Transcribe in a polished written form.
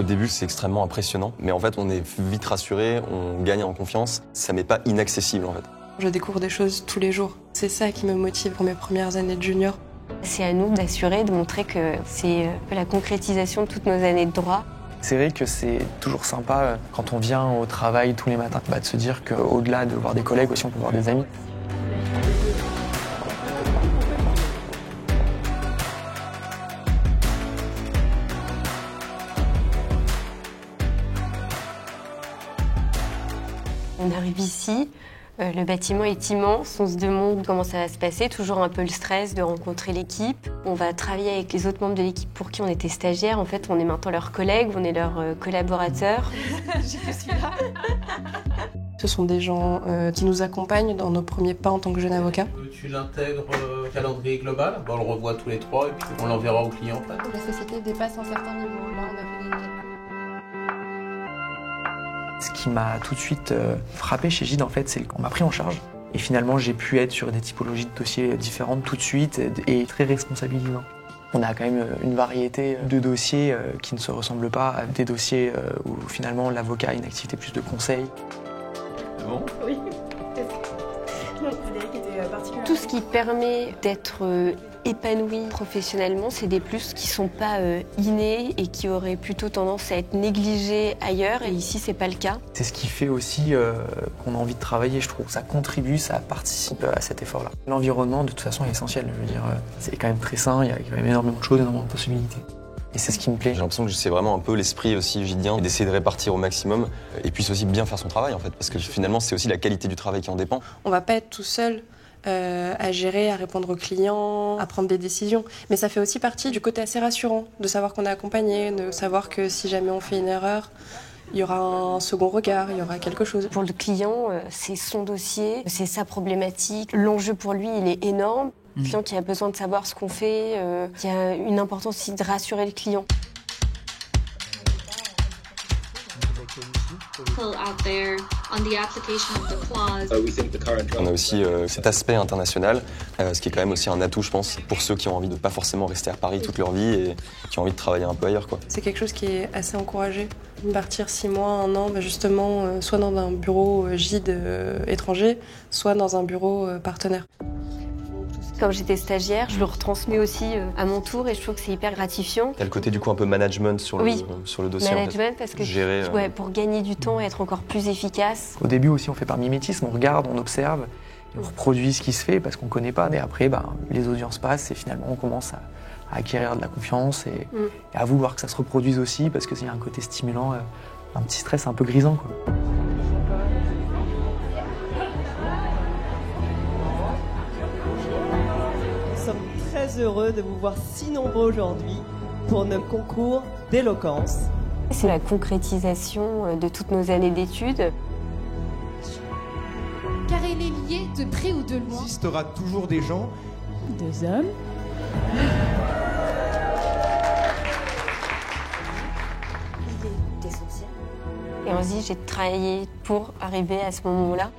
Au début, c'est extrêmement impressionnant, mais en fait, on est vite rassuré, on gagne en confiance. Ça m'est pas inaccessible, en fait. Je découvre des choses tous les jours. C'est ça qui me motive pour mes premières années de junior. C'est à nous d'assurer, de montrer que c'est la concrétisation de toutes nos années de droit. C'est vrai que c'est toujours sympa quand on vient au travail tous les matins, de se dire qu'au-delà de voir des collègues aussi, on peut voir des amis. On arrive ici, le bâtiment est immense, on se demande comment ça va se passer, toujours un peu le stress de rencontrer l'équipe. On va travailler avec les autres membres de l'équipe pour qui on était stagiaires. En fait, on est maintenant leurs collègues, on est leurs collaborateurs. Je suis là. Ce sont des gens qui nous accompagnent dans nos premiers pas en tant que jeune avocat. Tu l'intègres au calendrier global, on le revoit tous les trois et puis on l'enverra au client. La société dépasse un certain niveau. Là, on a fait des... Ce qui m'a tout de suite frappé chez Gide, en fait, c'est qu'on m'a pris en charge. Et finalement, j'ai pu être sur des typologies de dossiers différentes tout de suite et très responsabilisant. On a quand même une variété de dossiers qui ne se ressemblent pas à des dossiers où finalement l'avocat a une activité plus de conseil. C'est bon ? Oui. Tout ce qui permet d'être épanoui professionnellement, c'est des plus qui sont pas innés et qui auraient plutôt tendance à être négligés ailleurs. Et ici, c'est pas le cas. C'est ce qui fait aussi qu'on a envie de travailler, je trouve. Ça contribue, ça participe à cet effort-là. L'environnement, de toute façon, est essentiel. Je veux dire, c'est quand même très sain, il y a quand même énormément de choses, énormément de possibilités. Et c'est ce qui me plaît. J'ai l'impression que c'est vraiment un peu l'esprit aussi gidien, d'essayer de répartir au maximum et puis aussi bien faire son travail, en fait. Parce que finalement, c'est aussi la qualité du travail qui en dépend. On va pas être tout seul à gérer, à répondre aux clients, à prendre des décisions. Mais ça fait aussi partie du côté assez rassurant, de savoir qu'on est accompagné, de savoir que si jamais on fait une erreur, il y aura un second regard, il y aura quelque chose. Pour le client, c'est son dossier, c'est sa problématique. L'enjeu pour lui, il est énorme. Le client qui a besoin de savoir ce qu'on fait, qui a une importance aussi de rassurer le client. On a aussi cet aspect international, ce qui est quand même aussi un atout, je pense, pour ceux qui ont envie de pas forcément rester à Paris toute leur vie et qui ont envie de travailler un peu ailleurs, quoi. C'est quelque chose qui est assez encouragé. Partir 6 mois, 1 an, justement, soit dans un bureau Gide étranger, soit dans un bureau partenaire. Comme j'étais stagiaire, je le retransmets aussi à mon tour et je trouve que c'est hyper gratifiant. Il y a le côté du coup un peu management sur le dossier. Management, en fait. parce que gérer, pour gagner du temps et être encore plus efficace. Au début aussi, on fait par mimétisme, on regarde, on observe, et on reproduit ce qui se fait parce qu'on ne connaît pas. Et après, les audiences passent et finalement, on commence à acquérir de la confiance et à vouloir que ça se reproduise aussi parce qu'il y a un côté stimulant, un petit stress un peu grisant, quoi. Nous sommes très heureux de vous voir si nombreux aujourd'hui pour notre concours d'éloquence. C'est la concrétisation de toutes nos années d'études. Car elle est liée de près ou de loin. Il existera toujours des gens. 2 hommes. Et on se dit, j'ai travaillé pour arriver à ce moment-là.